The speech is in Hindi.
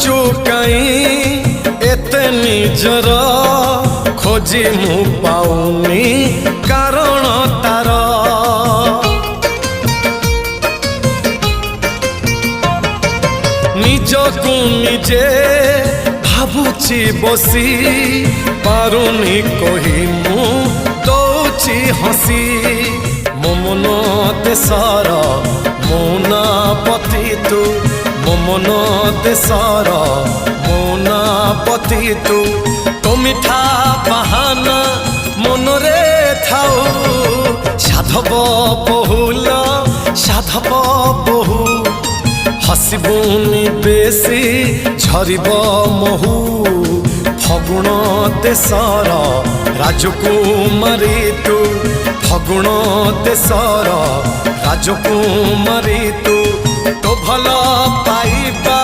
भाबुचु कहीं एते निजर खोजी मु पाउनी कारण तार निजकु निजे भाबुची बसी पारुनी कही मु दौची हसी मो मन देशर मौना पति तू मो मन देशर मौना पति तू तो मिठा बाहाना मनरे थाऊ साधव बहुल साधव बहु हसबुनी बेसी झरिब महू फगुण देशर राजकुमारी तू फगुण देशर राजकुमारी तू तो भल पाइबा